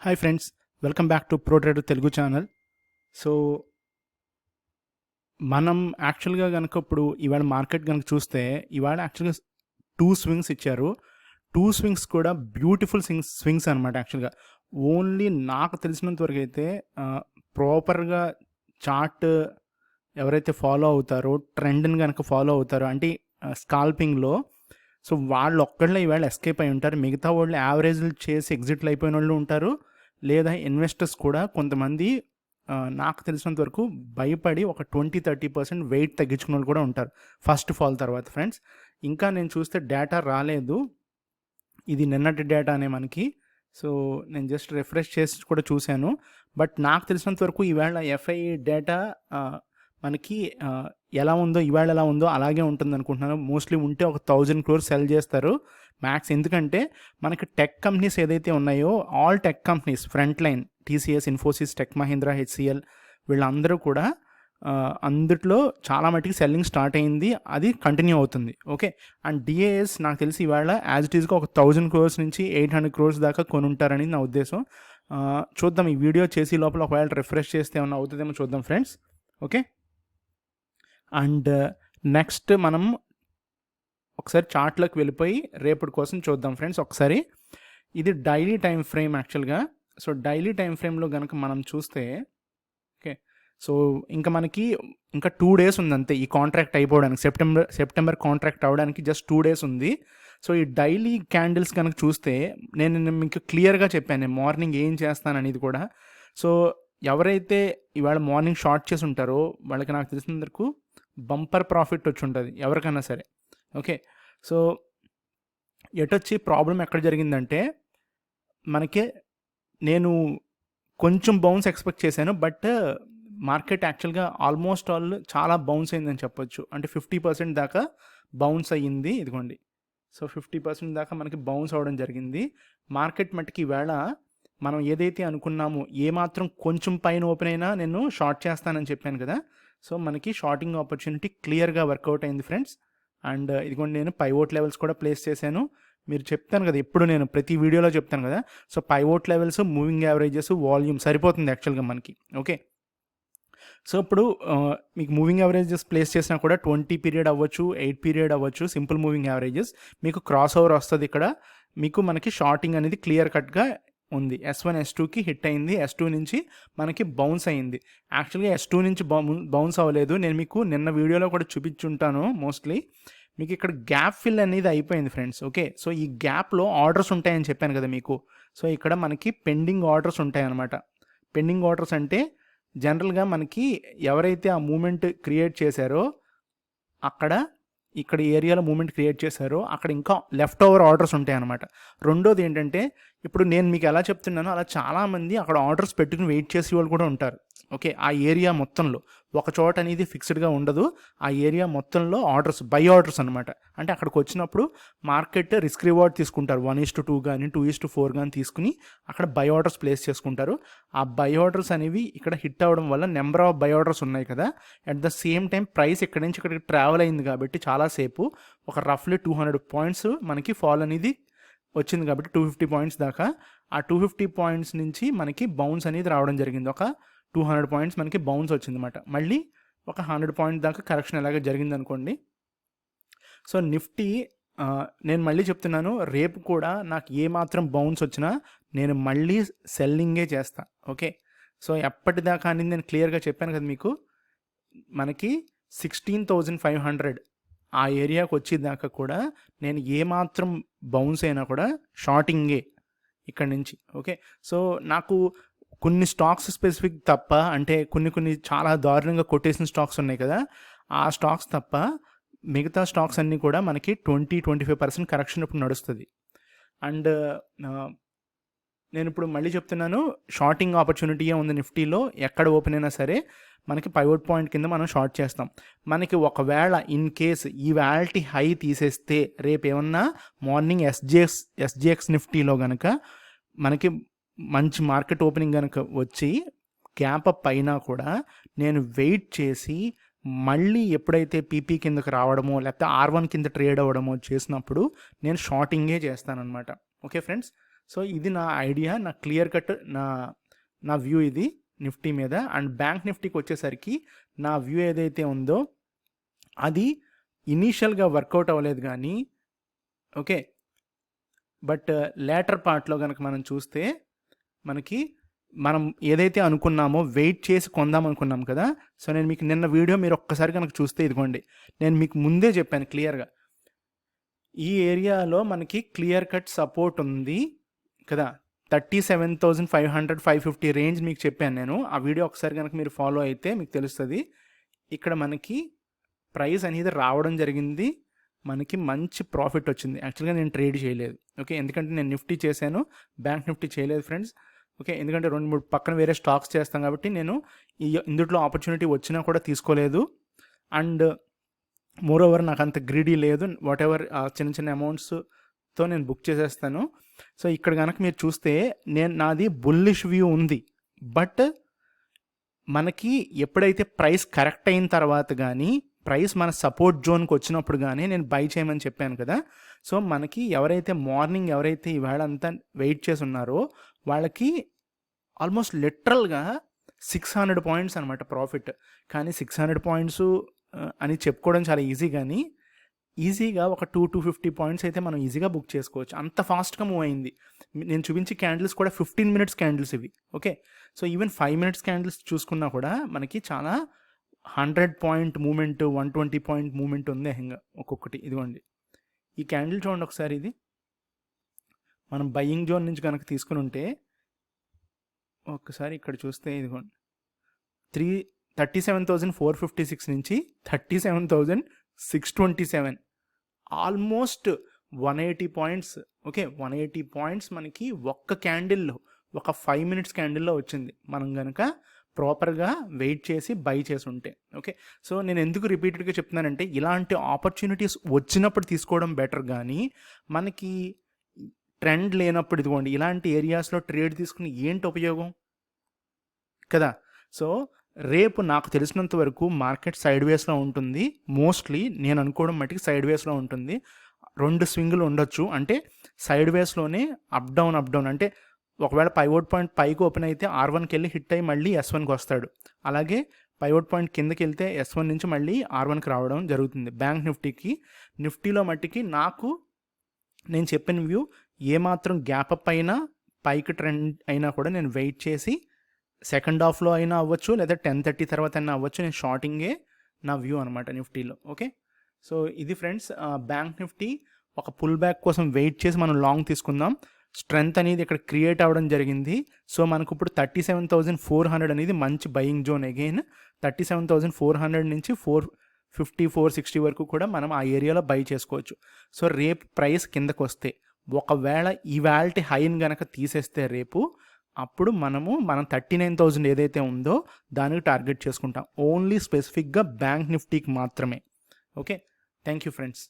Hi friends, welcome back to pro trader Telugu channel. So మనం యాక్చువల్గా కనుక ఇప్పుడు ఇవాళ మార్కెట్ కనుక చూస్తే ఇవాళ యాక్చువల్గా 2 స్వింగ్స్ ఇచ్చారు. 2 స్వింగ్స్ కూడా బ్యూటిఫుల్ స్వింగ్స్ అనమాట. యాక్చువల్గా ఓన్లీ నాకు తెలిసినంత వరకు అయితే ప్రాపర్గా చార్ట్ ఎవరైతే ఫాలో అవుతారో, ట్రెండ్ని కనుక ఫాలో అవుతారో అంటే స్కాల్పింగ్లో, సో వాళ్ళు ఒక్కళ్ళే ఇవాళ ఎస్కేప్ అయి ఉంటారు. మిగతా వాళ్ళు యావరేజ్లు చేసి ఎగ్జిట్లు అయిపోయిన వాళ్ళు ఉంటారు. లేదా ఇన్వెస్టర్స్ కూడా కొంతమంది నాకు తెలిసినంత వరకు భయపడి ఒక 20-30% వెయిట్ తగ్గించుకున్న వాళ్ళు కూడా ఉంటారు ఫస్ట్ ఫాల్ తర్వాత. ఫ్రెండ్స్, ఇంకా నేను చూస్తే డేటా రాలేదు, ఇది నిన్నటి డేటానే మనకి. సో నేను జస్ట్ రిఫ్రెష్ చేసి కూడా చూశాను. బట్ నాకు తెలిసినంత వరకు ఈవేళ ఎఫ్ఐ డేటా మనకి ఎలా ఉందో ఇవాళ ఎలా ఉందో అలాగే ఉంటుంది అనుకుంటున్నాను. మోస్ట్లీ ఉంటే ఒక 1000 crores సెల్ చేస్తారు మ్యాక్స్. ఎందుకంటే మనకి టెక్ కంపెనీస్ ఏదైతే ఉన్నాయో, all tech companies front line TCS, Infosys, tech Mahindra, HCl, వీళ్ళందరూ కూడా అందుట్లో చాలా మటుకి సెల్లింగ్ స్టార్ట్ అయింది, అది కంటిన్యూ అవుతుంది. ఓకే, అండ్ డిఏఎస్ నాకు తెలిసి ఇవాళ యాజ్ ఇట్ ఈస్గా ఒక 1000 crores నుంచి 800 crores దాకా కొని ఉంటారని నా ఉద్దేశం. చూద్దాం, ఈ వీడియో చేసి లోపల ఒకవేళ రిఫ్రెష్ చేస్తే ఏమన్నా అవుతుందేమో చూద్దాం ఫ్రెండ్స్. ఓకే, అండ్ నెక్స్ట్ మనం ఒకసారి చార్ట్లోకి వెళ్ళిపోయి రేపటి కోసం చూద్దాం ఫ్రెండ్స్. ఒకసారి ఇది డైలీ టైం ఫ్రేమ్ యాక్చువల్గా. సో డైలీ టైం ఫ్రేమ్లో కనుక మనం చూస్తే, ఓకే, సో ఇంకా మనకి ఇంకా 2 days ఉంది అంతే ఈ కాంట్రాక్ట్ అయిపోవడానికి. సెప్టెంబర్ కాంట్రాక్ట్ అవ్వడానికి జస్ట్ 2 days ఉంది. సో ఈ డైలీ క్యాండిల్స్ కనుక చూస్తే నేను మీకు క్లియర్గా చెప్పాను నేను మార్నింగ్ ఏం చేస్తాననేది కూడా. సో ఎవరైతే ఇవాళ మార్నింగ్ షార్ట్ చేసి ఉంటారో వాళ్ళకి నాకు తెలిసినంత వరకు బంపర్ ప్రాఫిట్ వచ్చి ఉంటుంది ఎవరికైనా సరే. ఓకే, సో ఎటొచ్చి ప్రాబ్లం ఎక్కడ జరిగిందంటే, మనకి నేను కొంచెం బౌన్స్ ఎక్స్పెక్ట్ చేశాను, బట్ మార్కెట్ యాక్చువల్గా ఆల్మోస్ట్ ఆల్ చాలా బౌన్స్ అయిందని చెప్పొచ్చు. అంటే 50% దాకా బౌన్స్ అయ్యింది. ఇదిగోండి, సో 50% దాకా మనకి బౌన్స్ అవ్వడం జరిగింది. మార్కెట్ మట్టుకి ఈవేళ మనం ఏదైతే అనుకున్నామో, ఏమాత్రం కొంచెం పైన ఓపెన్ అయినా నేను షార్ట్ చేస్తానని చెప్పాను కదా. సో మనకి షార్టింగ్ ఆపర్చునిటీ క్లియర్గా వర్కౌట్ అయింది ఫ్రెండ్స్. అండ్ ఇదిగోండి, నేను పైవోట్ లెవెల్స్ కూడా ప్లేస్ చేశాను. మీరు చెప్తాను కదా, ఎప్పుడు నేను ప్రతి వీడియోలో చెప్తాను కదా. So pivot levels, moving averages, volume సరిపోతుంది యాక్చువల్గా మనకి. ఓకే, సో ఇప్పుడు మీకు మూవింగ్ యావరేజెస్ ప్లేస్ చేసినా కూడా 20 పీరియడ్ అవ్వచ్చు, 8 పీరియడ్ అవ్వచ్చు, సింపుల్ మూవింగ్ యావరేజెస్ మీకు క్రాస్ ఓవర్ వస్తుంది. ఇక్కడ మీకు మనకి షార్టింగ్ అనేది క్లియర్ కట్గా ఉంది. S1 S2కి హిట్ అయింది, S2 నుంచి మనకి బౌన్స్ అయింది. యాక్చువల్గా S2 నుంచి బౌన్స్ అవ్వలేదు, నేను మీకు నిన్న వీడియోలో కూడా చూపించుంటాను మోస్ట్లీ. మీకు ఇక్కడ గ్యాప్ ఫిల్ అనేది అయిపోయింది ఫ్రెండ్స్. ఓకే, సో ఈ గ్యాప్లో ఆర్డర్స్ ఉంటాయని చెప్పాను కదా మీకు. సో ఇక్కడ మనకి పెండింగ్ ఆర్డర్స్ ఉంటాయన్నమాట. పెండింగ్ ఆర్డర్స్ అంటే జనరల్గా మనకి ఎవరైతే ఆ మూమెంట్ క్రియేట్ చేశారో ఇక్కడ ఏరియాలో మూమెంట్ క్రియేట్ చేశారో అక్కడ ఇంకా లెఫ్ట్ ఓవర్ ఆర్డర్స్ ఉంటాయి అన్నమాట. రెండోది ఏంటంటే, ఇప్పుడు నేను మీకు ఎలా చెప్తున్నానో అలా చాలామంది అక్కడ ఆర్డర్స్ పెట్టుకుని వెయిట్ చేసే వాళ్ళు కూడా ఉంటారు. ఓకే, ఆ ఏరియా మొత్తంలో ఒక చోట అనేది ఫిక్స్డ్గా ఉండదు. ఆ ఏరియా మొత్తంలో ఆర్డర్స్, బై ఆర్డర్స్ అనమాట. అంటే అక్కడికి వచ్చినప్పుడు మార్కెట్ రిస్క్ రివార్డ్ తీసుకుంటారు. 1:2 కానీ 2:4 కానీ తీసుకుని అక్కడ బై ఆర్డర్స్ ప్లేస్ చేసుకుంటారు. ఆ బై ఆర్డర్స్ అనేవి ఇక్కడ హిట్ అవ్వడం వల్ల నెంబర్ ఆఫ్ బై ఆర్డర్స్ ఉన్నాయి కదా, at the same time price ఇక్కడి నుంచి ఇక్కడికి ట్రావెల్ అయింది కాబట్టి చాలాసేపు ఒక రఫ్లీ 200 points మనకి ఫాల్ అనేది వచ్చింది కాబట్టి 250 points దాకా. ఆ 250 points నుంచి మనకి బౌన్స్ అనేది రావడం జరిగింది. ఒక 200 points మనకి బౌన్స్ వచ్చిందన్నమాట. మళ్ళీ ఒక 100 points దాకా కరెక్షన్ ఎలాగ జరిగింది అనుకోండి. సో నిఫ్టీ, నేను మళ్ళీ చెప్తున్నాను, రేపు కూడా నాకు ఏమాత్రం బౌన్స్ వచ్చినా నేను మళ్ళీ సెల్లింగే చేస్తా. ఓకే, సో ఎప్పటిదాకా అనేది నేను క్లియర్గా చెప్పాను కదా మీకు. మనకి 16,500 ఆ ఏరియాకి వచ్చేదాకా కూడా నేను ఏమాత్రం బౌన్స్ అయినా కూడా షార్టింగే ఇక్కడ నుంచి. ఓకే, సో నాకు కొన్ని స్టాక్స్ స్పెసిఫిక్ తప్ప, అంటే కొన్ని చాలా దారుణంగా కొట్టేసిన స్టాక్స్ ఉన్నాయి కదా, ఆ స్టాక్స్ తప్ప మిగతా స్టాక్స్ అన్నీ కూడా మనకి 20-25% కరెక్షన్ ఇప్పుడు నడుస్తుంది. అండ్ నేను ఇప్పుడు మళ్ళీ చెప్తున్నాను, షార్టింగ్ ఆపర్చునిటీయే ఉంది నిఫ్టీలో. ఎక్కడ ఓపెన్ అయినా సరే మనకి పైవోట్ పాయింట్ కింద మనం షార్ట్ చేస్తాం. మనకి ఒకవేళ ఇన్ కేస్ ఈ వ్యాలిటీ హై తీసేస్తే రేపు ఏమన్నా మార్నింగ్ ఎస్జిఎక్స్ నిఫ్టీలో కనుక మనకి మంచి మార్కెట్ ఓపెనింగ్ కనుక వచ్చి గ్యాప్ అప్ అయినా కూడా నేను వెయిట్ చేసి మళ్ళీ ఎప్పుడైతే పీపీ కిందకి రావడమో లేకపోతే R1 కింద ట్రేడ్ అవ్వడమో చేసినప్పుడు నేను షార్టింగే చేస్తానన్నమాట. ఓకే ఫ్రెండ్స్, సో ఇది నా ఐడియా, నా క్లియర్ కట్ నా వ్యూ ఇది నిఫ్టీ మీద. అండ్ బ్యాంక్ నిఫ్టీకి వచ్చేసరికి నా వ్యూ ఏదైతే ఉందో అది ఇనీషియల్గా వర్కౌట్ అవ్వలేదు కానీ ఓకే, బట్ లేటర్ పార్ట్లో కనుక మనం చూస్తే మనం ఏదైతే అనుకున్నామో వెయిట్ చేసి కొందాం అనుకున్నాం కదా. సో నేను మీకు నిన్న వీడియో మీరు ఒక్కసారి కనుక చూస్తే ఇదిగోండి, నేను మీకు ముందే చెప్పాను క్లియర్గా, ఈ ఏరియాలో మనకి క్లియర్ కట్ సపోర్ట్ ఉంది కదా, 37,500 550 రేంజ్ మీకు చెప్పాను నేను. ఆ వీడియో ఒకసారి కనుక మీరు ఫాలో అయితే మీకు తెలుస్తుంది. ఇక్కడ మనకి ప్రైస్ అనేది రావడం జరిగింది, మనకి మంచి ప్రాఫిట్ వచ్చింది. యాక్చువల్గా నేను ట్రేడ్ చేయలేదు ఓకే, ఎందుకంటే నేను నిఫ్టీ చేశాను, బ్యాంక్ నిఫ్టీ చేయలేదు ఫ్రెండ్స్ ఓకే, ఎందుకంటే 2-3 పక్కన వేరే స్టాక్స్ చేస్తాం కాబట్టి నేను ఇందులో ఆపర్చునిటీ వచ్చినా కూడా తీసుకోలేదు. అండ్ మోర్ ఓవర్ నాకు అంత గ్రీడీ లేదు, వాట్ ఎవర్ చిన్న చిన్న అమౌంట్స్తో నేను బుక్ చేసేస్తాను. సో ఇక్కడ కనుక మీరు చూస్తే నాది బుల్లిష్ వ్యూ ఉంది, బట్ మనకి ఎప్పుడైతే ప్రైస్ కరెక్ట్ అయిన తర్వాత కానీ ప్రైస్ మన సపోర్ట్ జోన్కి వచ్చినప్పుడు కానీ నేను బై చేయమని చెప్పాను కదా. సో మనకి మార్నింగ్ ఎవరైతే ఈవేళ అంతా వెయిట్ చేసి ఉన్నారో వాళ్ళకి ఆల్మోస్ట్ లిటరల్గా 600 పాయింట్స్ అనమాట ప్రాఫిట్. కానీ 600 పాయింట్స్ అని చెప్పుకోవడం చాలా ఈజీ, కానీ ఈజీగా ఒక 250 పాయింట్స్ అయితే మనం ఈజీగా బుక్ చేసుకోవచ్చు, అంత ఫాస్ట్గా మూవ్ అయింది. నేను చూపించే క్యాండిల్స్ కూడా 15 మినిట్స్ క్యాండిల్స్ ఇవి okay. So even 5 minutes candles చూసుకున్నా కూడా మనకి చాలా 100 పాయింట్ మూమెంట్, 120 పాయింట్ మూమెంట్ ఉంది ఇంకా ఒక్కొక్కటి. ఇదిగోండి ఈ క్యాండిల్ చూడండి ఒకసారి, ఇది మనం బయ్యింగ్ జోన్ నుంచి కనుక తీసుకుని ఉంటే ఒక్కసారి ఇక్కడ చూస్తే ఇదిగోండి 37,456 నుంచి 37,627, ఆల్మోస్ట్ 180 పాయింట్స్ ఓకే. 180 పాయింట్స్ మనకి ఒక్క క్యాండిల్లో, ఒక 5 మినిట్స్ క్యాండిల్లో వచ్చింది, మనం కనుక ప్రాపర్గా వెయిట్ చేసి బై చేసి ఉంటే ఓకే. సో నేను ఎందుకు రిపీటెడ్గా చెప్తున్నానంటే ఇలాంటి ఆపర్చునిటీస్ వచ్చినప్పుడు తీసుకోవడం బెటర్, కానీ మనకి ట్రెండ్ లేనప్పుడు ఇదిగోండి ఇలాంటి ఏరియాస్లో ట్రేడ్ తీసుకుని ఏంటి ఉపయోగం కదా. సో రేపు నాకు తెలిసినంత వరకు మార్కెట్ సైడ్ వేస్లో ఉంటుంది, మోస్ట్లీ నేను అనుకోవడం మట్టికి సైడ్ వేస్లో ఉంటుంది. 2 స్వింగులు ఉండొచ్చు, అంటే సైడ్ వేస్లోనే అప్ డౌన్ అంటే ఒకవేళ పైవోట్ పాయింట్ పైకి ఓపెన్ అయితే R1కి వెళ్ళి హిట్ అయ్యి మళ్ళీ S1కి వస్తాడు, అలాగే పైవోట్ పాయింట్ కిందకి వెళ్తే S1 నుంచి మళ్ళీ R1కి రావడం జరుగుతుంది. బ్యాంక్ నిఫ్టీలో మట్టికి నేను చెప్పిన వ్యూ ఏమాత్రం గ్యాప్ అప్ అయినా పైకి ట్రెండ్ అయినా కూడా నేను వెయిట్ చేసి సెకండ్ హాఫ్లో అయినా అవ్వచ్చు లేదా 10:30 తర్వాత అయినా అవ్వచ్చు, నేను షార్టింగే నా వ్యూ అనమాట నిఫ్టీలో ఓకే. సో ఇది ఫ్రెండ్స్, బ్యాంక్ నిఫ్టీ ఒక పుల్ బ్యాక్ కోసం వెయిట్ చేసి మనం లాంగ్ తీసుకుందాం. స్ట్రెంత్ అనేది ఇక్కడ క్రియేట్ అవ్వడం జరిగింది. సో మనకు ఇప్పుడు 37,400 అనేది మంచి బయింగ్ జోన్. అగైన్ 37,400 నుంచి 450 460 వరకు కూడా మనం ఆ ఏరియాలో బై చేసుకోవచ్చు. సో రేపు ప్రైస్ కిందకు వస్తే ఒకవేళ ఇవాల్టి హైని గనక తీసేస్తే రేపు, అప్పుడు మనం 39,000 ఏదైతే ఉందో దానికి టార్గెట్ చేసుకుంటాం, ఓన్లీ స్పెసిఫిక్గా బ్యాంక్ నిఫ్టీకి మాత్రమే ఓకే. Thank you friends.